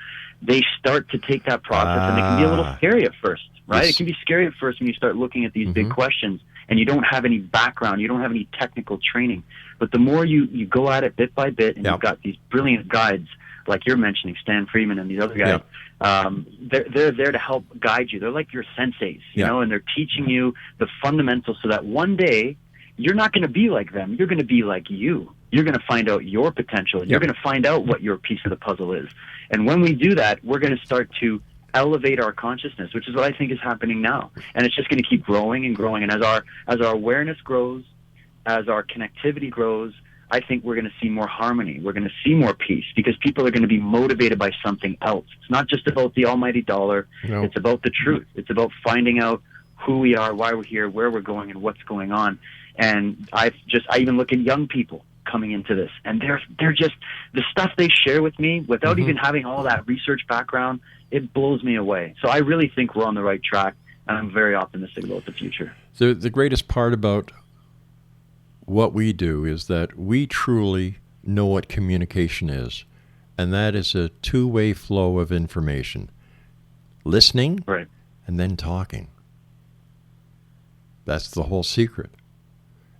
they start to take that process, and it can be a little scary at first, right? It can be scary at first when you start looking at these big questions and you don't have any background, you don't have any technical training. But the more you go at it bit by bit, and you've got these brilliant guides, like you're mentioning, Stan Freeman and these other guys, they're there to help guide you. They're like your senseis, you know, and they're teaching you the fundamentals so that one day you're not going to be like them. You're going to be like you. You're going to find out your potential, and you're going to find out what your piece of the puzzle is. And when we do that, we're going to start to elevate our consciousness, which is what I think is happening now. And it's just going to keep growing and growing. And as our awareness grows, as our connectivity grows, I think we're going to see more harmony. We're going to see more peace, because people are going to be motivated by something else. It's not just about the almighty dollar. No. It's about the truth. It's about finding out who we are, why we're here, where we're going, and what's going on. And I even look at young people coming into this, and they're just, the stuff they share with me without even having all that research background, it blows me away. So I really think we're on the right track, and I'm very optimistic about the future. The greatest part about what we do is that we truly know what communication is, and that is a two-way flow of information. Listening and then talking. That's the whole secret.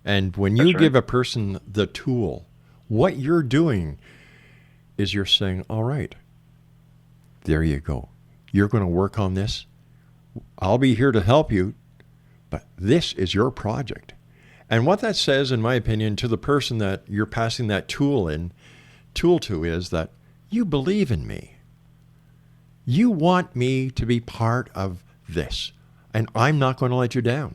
And when you give a person the tool, what you're doing is you're saying, all right, there you go. You're going to work on this. I'll be here to help you, but this is your project. And what that says, in my opinion, to the person that you're passing that tool to is that you believe in me. You want me to be part of this, and I'm not going to let you down.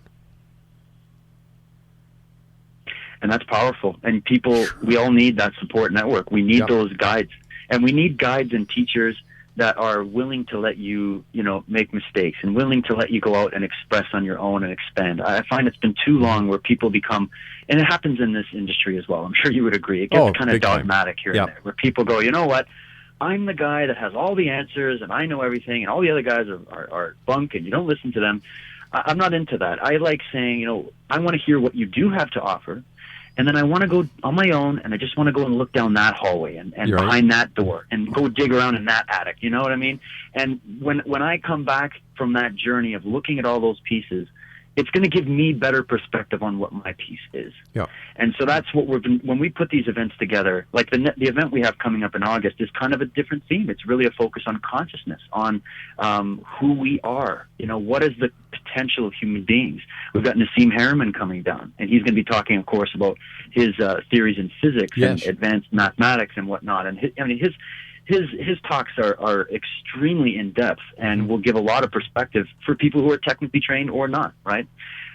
And that's powerful. And people, we all need that support network. We need those guides. And we need guides and teachers that are willing to let you, make mistakes and willing to let you go out and express on your own and expand. I find it's been too long where people become, and it happens in this industry as well. I'm sure you would agree. It gets kind of dogmatic here and there, where people go, you know what? I'm the guy that has all the answers and I know everything, and all the other guys are bunk and you don't listen to them. I'm not into that. I like saying, I want to hear what you do have to offer. And then I want to go on my own, and I just want to go and look down that hallway and behind that door and go dig around in that attic. You know what I mean? And when I come back from that journey of looking at all those pieces, it's going to give me better perspective on what my piece is. Yeah. And so that's what when we put these events together, like the event we have coming up in August is kind of a different theme. It's really a focus on consciousness, on who we are. What is the potential of human beings? We've got Nassim Harriman coming down, and he's going to be talking, of course, about his theories in physics and advanced mathematics and whatnot. And his talks are extremely in depth and will give a lot of perspective for people who are technically trained or not, right?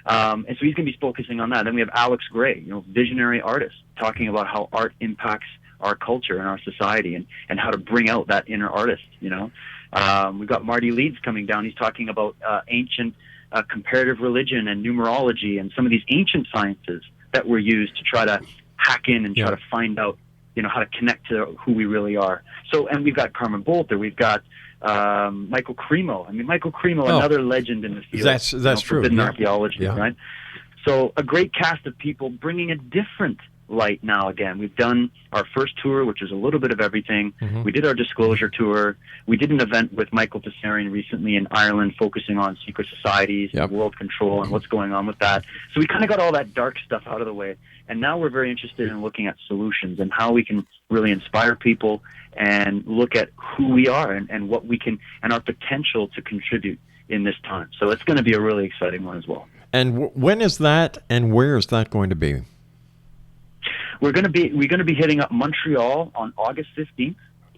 And so he's going to be focusing on that. Then we have Alex Gray, visionary artist, talking about how art impacts our culture and our society and how to bring out that inner artist. We've got Marty Leeds coming down. He's talking about ancient comparative religion and numerology and some of these ancient sciences that were used to try to hack in and try to find out how to connect to who we really are. So, and we've got Carmen Bolter, we've got Michael Cremo. Michael Cremo, another legend in the field. That's true. Forbidden archaeology, right? So, a great cast of people bringing a different light now again. We've done our first tour, which is a little bit of everything. Mm-hmm. We did our disclosure tour. We did an event with Michael Tessarian recently in Ireland focusing on secret societies, and world control, and what's going on with that. So we kind of got all that dark stuff out of the way. And now we're very interested in looking at solutions and how we can really inspire people and look at who we are and what we can, and our potential to contribute in this time. So it's going to be a really exciting one as well. And when is that, and where is that going to be? We're going to be hitting up Montreal on August 15th.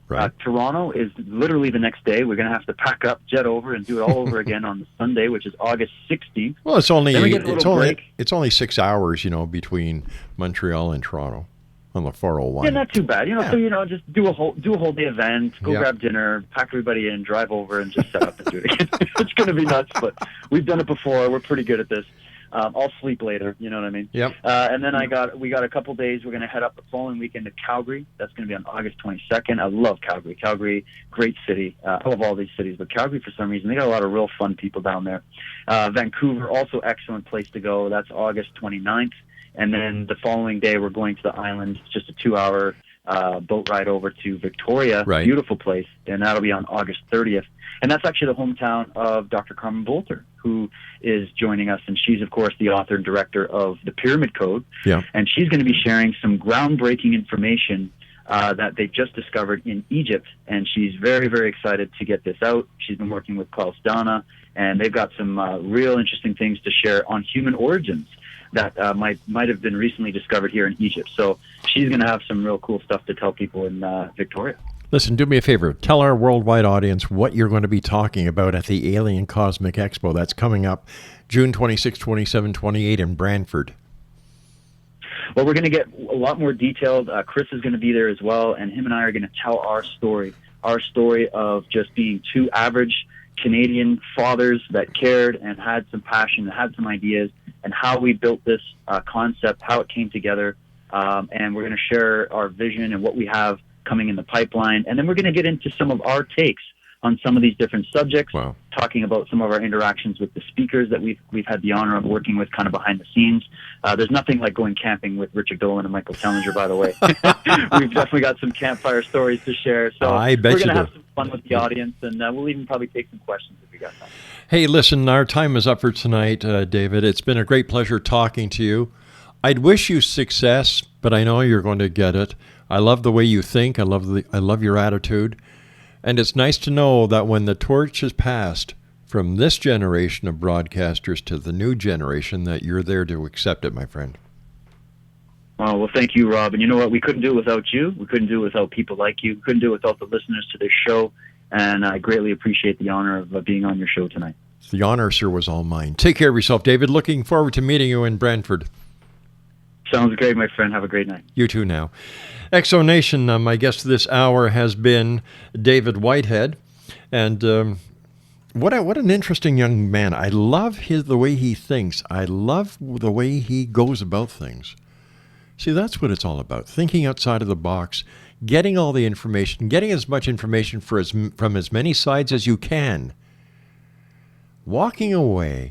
Right. Toronto is literally the next day. We're going to have to pack up, jet over, and do it all over again on the Sunday, which is August 16th. Well, it's only 6 hours, between Montreal and Toronto on the 401. Yeah, not too bad. So just do a whole day event, go grab dinner, pack everybody in, drive over, and just set up and do it again. It's going to be nuts, but we've done it before. We're pretty good at this. I'll sleep later, you know what I mean? Yep. And then we got a couple days. We're going to head up the following weekend to Calgary. That's going to be on August 22nd. I love Calgary. Calgary, great city. I love all these cities, but Calgary, for some reason, they got a lot of real fun people down there. Vancouver, also excellent place to go. That's August 29th. And then the following day, we're going to the island. It's just a 2-hour boat ride over to Victoria. Right. Beautiful place. And that'll be on August 30th. And that's actually the hometown of Dr. Carmen Bolter, who is joining us. And she's, of course, the author and director of The Pyramid Code. Yeah. And she's going to be sharing some groundbreaking information that they just discovered in Egypt. And she's very, very excited to get this out. She's been working with Klaus Dana, and they've got some real interesting things to share on human origins that might have been recently discovered here in Egypt. So she's going to have some real cool stuff to tell people in Victoria. Listen, do me a favor. Tell our worldwide audience what you're going to be talking about at the Alien Cosmic Expo. That's coming up June 26, 27, 28 in Brantford. Well, we're going to get a lot more detailed. Chris is going to be there as well, and him and I are going to tell our story of just being two average Canadian fathers that cared and had some passion, and had some ideas, and how we built this concept, how it came together. And we're going to share our vision and what we have coming in the pipeline. And then we're going to get into some of our takes on some of these different subjects, talking about some of our interactions with the speakers that we've had the honor of working with kind of behind the scenes. There's nothing like going camping with Richard Dolan and Michael Tellinger, by the way. We've definitely got some campfire stories to share. So we're going to have some fun with the audience, and we'll even probably take some questions if we got time. Hey, listen, our time is up for tonight, David. It's been a great pleasure talking to you. I'd wish you success, but I know you're going to get it. I love the way you think. I love your attitude. And it's nice to know that when the torch is passed from this generation of broadcasters to the new generation, that you're there to accept it, my friend. Oh, well, thank you, Rob. And you know what? We couldn't do it without you. We couldn't do it without people like you. We couldn't do it without the listeners to this show. And I greatly appreciate the honor of being on your show tonight. The honor, sir, was all mine. Take care of yourself, David. Looking forward to meeting you in Brantford. Sounds great, my friend. Have a great night. You too now. Exo Nation, my guest this hour has been David Whitehead. And what an interesting young man. I love the way he thinks. I love the way he goes about things. See, that's what it's all about. Thinking outside of the box, getting all the information, getting as much information from as many sides as you can. Walking away,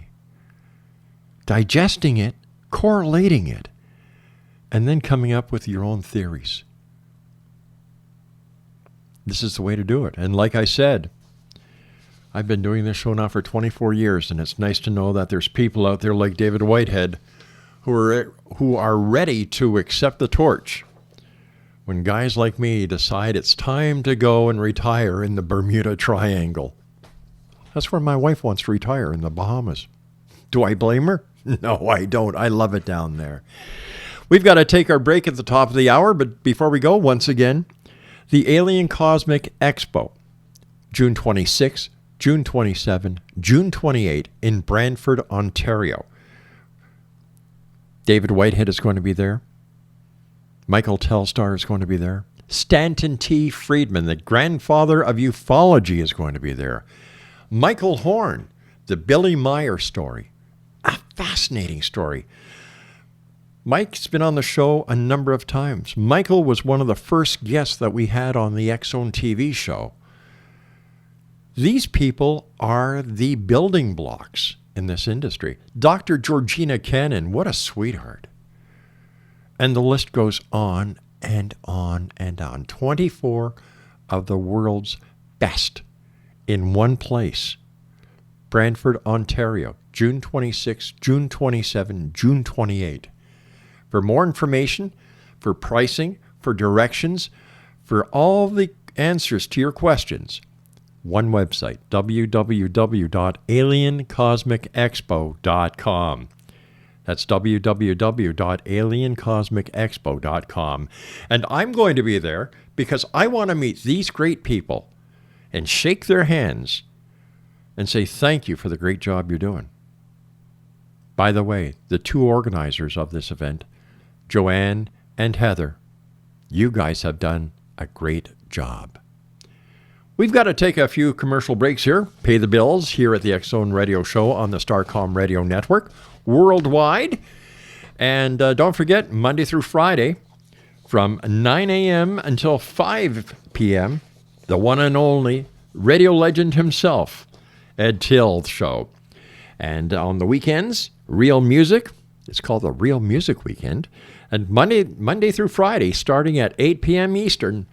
digesting it, correlating it, and then coming up with your own theories. This is the way to do it. And like I said, I've been doing this show now for 24 years, and it's nice to know that there's people out there like David Whitehead who are ready to accept the torch when guys like me decide it's time to go and retire in the Bermuda Triangle. That's where my wife wants to retire, in the Bahamas. Do I blame her? No, I don't. I love it down there. We've got to take our break at the top of the hour, but before we go, once again, the Alien Cosmic Expo, June 26, June 27, June 28 in Brantford, Ontario. David Whitehead is going to be there. Michael Telstar is going to be there. Stanton T. Friedman, the grandfather of ufology, is going to be there. Michael Horn, the Billy Meyer story. A fascinating story. Mike's been on the show a number of times. Michael was one of the first guests that we had on the X-Zone TV show. These people are the building blocks in this industry. Dr. Georgina Cannon, what a sweetheart. And the list goes on and on and on. 24 of the world's best in one place. Brantford, Ontario, June 26, June 27, June 28. For more information, for pricing, for directions, for all the answers to your questions, one website, www.aliencosmicexpo.com. That's www.aliencosmicexpo.com. And I'm going to be there because I want to meet these great people and shake their hands and say thank you for the great job you're doing. By the way, the two organizers of this event, Joanne and Heather, you guys have done a great job. We've got to take a few commercial breaks here, pay the bills here at the X-Zone Radio Show on the Starcom Radio Network worldwide. And don't forget, Monday through Friday from 9 a.m. until 5 p.m., the one and only radio legend himself, Ed Till Show. And on the weekends, Real Music. It's called the Real Music Weekend. And Monday through Friday, starting at 8 p.m. Eastern,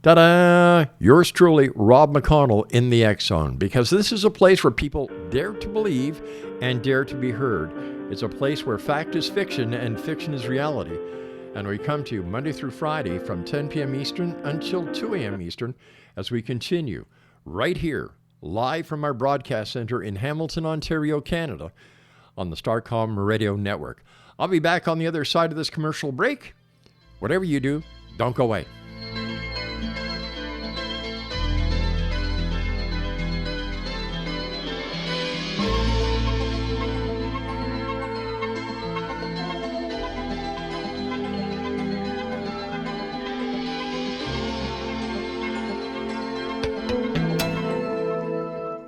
ta-da! Yours truly, Rob McConnell in the X-Zone. Because this is a place where people dare to believe and dare to be heard. It's a place where fact is fiction and fiction is reality. And we come to you Monday through Friday from 10 p.m. Eastern until 2 a.m. Eastern as we continue right here, live from our broadcast center in Hamilton, Ontario, Canada, on the Starcom Radio Network. I'll be back on the other side of this commercial break. Whatever you do, don't go away.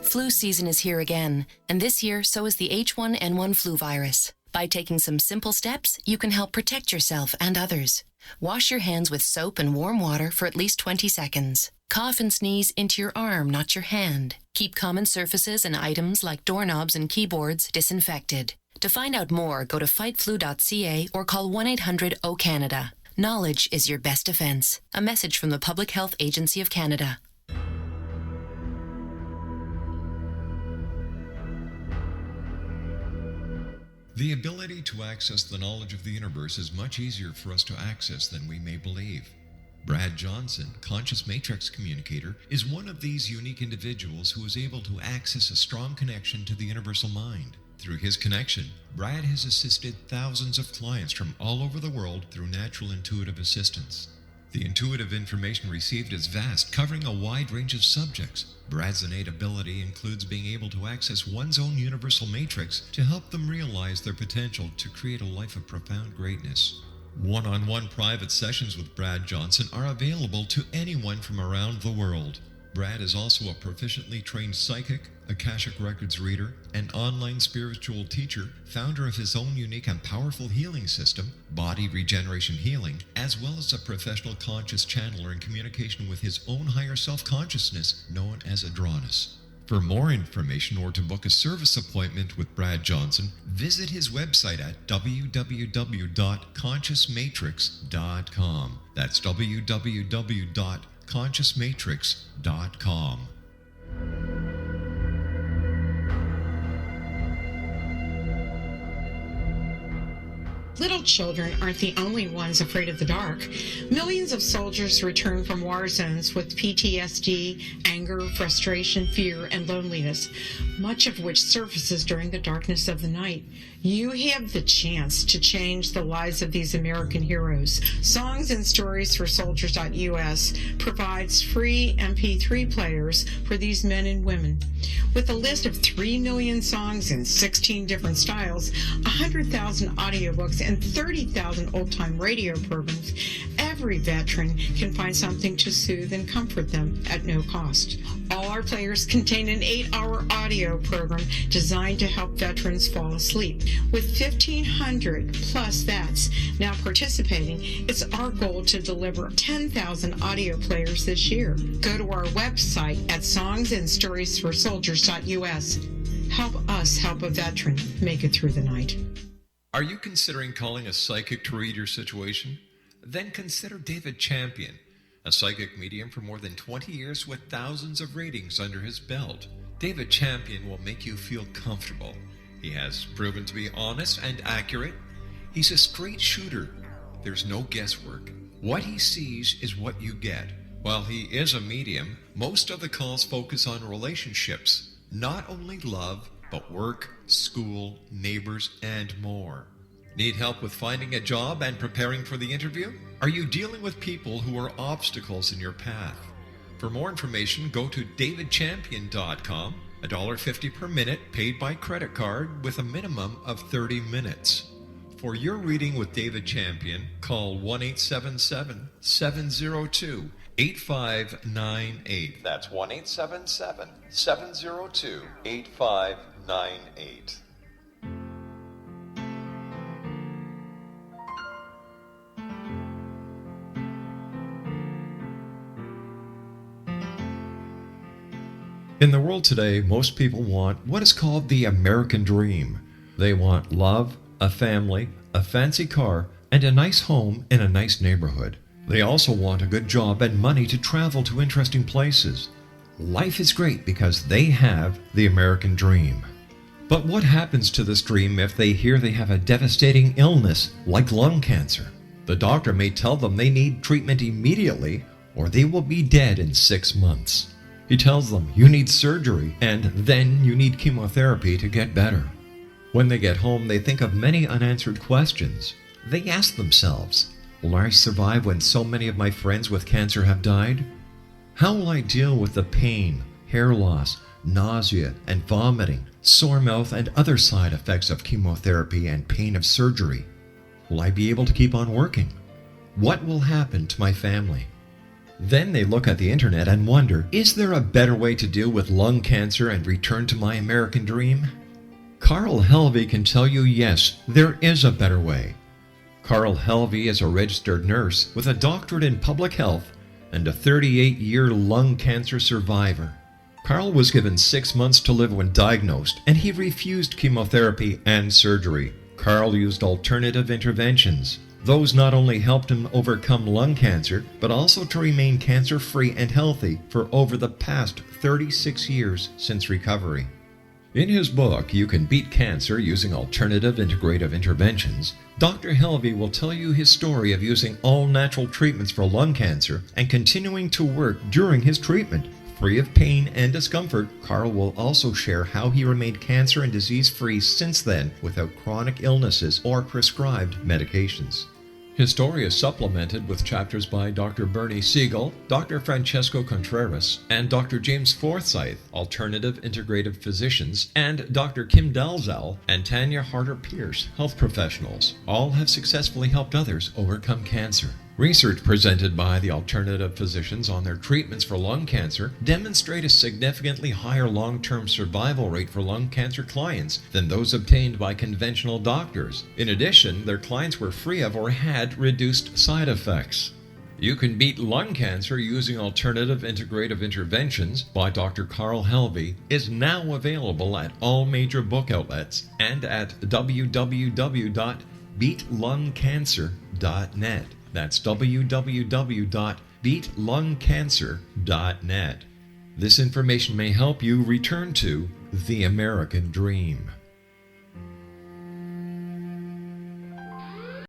Flu season is here again, and this year so is the H1N1 flu virus. By taking some simple steps, you can help protect yourself and others. Wash your hands with soap and warm water for at least 20 seconds. Cough and sneeze into your arm, not your hand. Keep common surfaces and items like doorknobs and keyboards disinfected. To find out more, go to fightflu.ca or call 1-800-O-CANADA. Knowledge is your best defense. A message from the Public Health Agency of Canada. The ability to access the knowledge of the universe is much easier for us to access than we may believe. Brad Johnson, conscious matrix communicator, is one of these unique individuals who is able to access a strong connection to the universal mind. Through his connection, Brad has assisted thousands of clients from all over the world through natural intuitive assistance. The intuitive information received is vast, covering a wide range of subjects. Brad's innate ability includes being able to access one's own universal matrix to help them realize their potential to create a life of profound greatness. One-on-one private sessions with Brad Johnson are available to anyone from around the world. Brad is also a proficiently trained psychic, Akashic Records reader, and online spiritual teacher, founder of his own unique and powerful healing system, Body Regeneration Healing, as well as a professional conscious channeler in communication with his own higher self-consciousness, known as Adronis. For more information or to book a service appointment with Brad Johnson, visit his website at www.consciousmatrix.com. That's www.consciousmatrix.com. Little children aren't the only ones afraid of the dark. Millions of soldiers return from war zones with PTSD, anger, frustration, fear, and loneliness, much of which surfaces during the darkness of the night. You have the chance to change the lives of these American heroes. Songs and Stories for Soldiers.us provides free MP3 players for these men and women. With a list of 3 million songs in 16 different styles, 100,000 audiobooks, and 30,000 old-time radio programs, every veteran can find something to soothe and comfort them at no cost. All our players contain an 8-hour audio program designed to help veterans fall asleep. With 1,500 plus vets now participating, it's our goal to deliver 10,000 audio players this year. Go to our website at songsandstoriesforsoldiers.us. Help us help a veteran make it through the night. Are you considering calling a psychic to read your situation? Then consider David Champion, a psychic medium for more than 20 years with thousands of readings under his belt. David Champion will make you feel comfortable. He has proven to be honest and accurate. He's a straight shooter. There's no guesswork. What he sees is what you get. While he is a medium, most of the calls focus on relationships, not only love, but work, school, neighbors, and more. Need help with finding a job and preparing for the interview? Are you dealing with people who are obstacles in your path? For more information, go to davidchampion.com, $1.50 per minute paid by credit card with a minimum of 30 minutes. For your reading with David Champion, call 1-877-702-8598. That's 1-877-702-8598. In the world today, most people want what is called the American dream. They want love, a family, a fancy car, and a nice home in a nice neighborhood. They also want a good job and money to travel to interesting places. Life is great because they have the American dream. But what happens to this dream if they hear they have a devastating illness like lung cancer? The doctor may tell them they need treatment immediately or they will be dead in 6 months. He tells them you need surgery and then you need chemotherapy to get better. When they get home, they think of many unanswered questions. They ask themselves, will I survive when so many of my friends with cancer have died? How will I deal with the pain, hair loss, nausea and vomiting, sore mouth and other side effects of chemotherapy and pain of surgery? Will I be able to keep on working? What will happen to my family? Then they look at the internet and wonder, is there a better way to deal with lung cancer and return to my American dream? Carl Helvey can tell you yes, there is a better way. Carl Helvey is a registered nurse with a doctorate in public health and a 38-year lung cancer survivor. Carl was given 6 months to live when diagnosed, and he refused chemotherapy and surgery. Carl used alternative interventions. Those not only helped him overcome lung cancer, but also to remain cancer-free and healthy for over the past 36 years since recovery. In his book, You Can Beat Cancer Using Alternative Integrative Interventions, Dr. Helvey will tell you his story of using all-natural treatments for lung cancer and continuing to work during his treatment. Free of pain and discomfort, Carl will also share how he remained cancer and disease-free since then without chronic illnesses or prescribed medications. His story is supplemented with chapters by Dr. Bernie Siegel, Dr. Francesco Contreras, and Dr. James Forsyth, alternative integrative physicians, and Dr. Kim Dalzell and Tanya Harder-Pierce, health professionals. All have successfully helped others overcome cancer. Research presented by the alternative physicians on their treatments for lung cancer demonstrate a significantly higher long-term survival rate for lung cancer clients than those obtained by conventional doctors. In addition, their clients were free of or had reduced side effects. You Can Beat Lung Cancer Using Alternative Integrative Interventions by Dr. Carl Helvey is now available at all major book outlets and at www.beatlungcancer.net. That's www.beatlungcancer.net. This information may help you return to the American dream.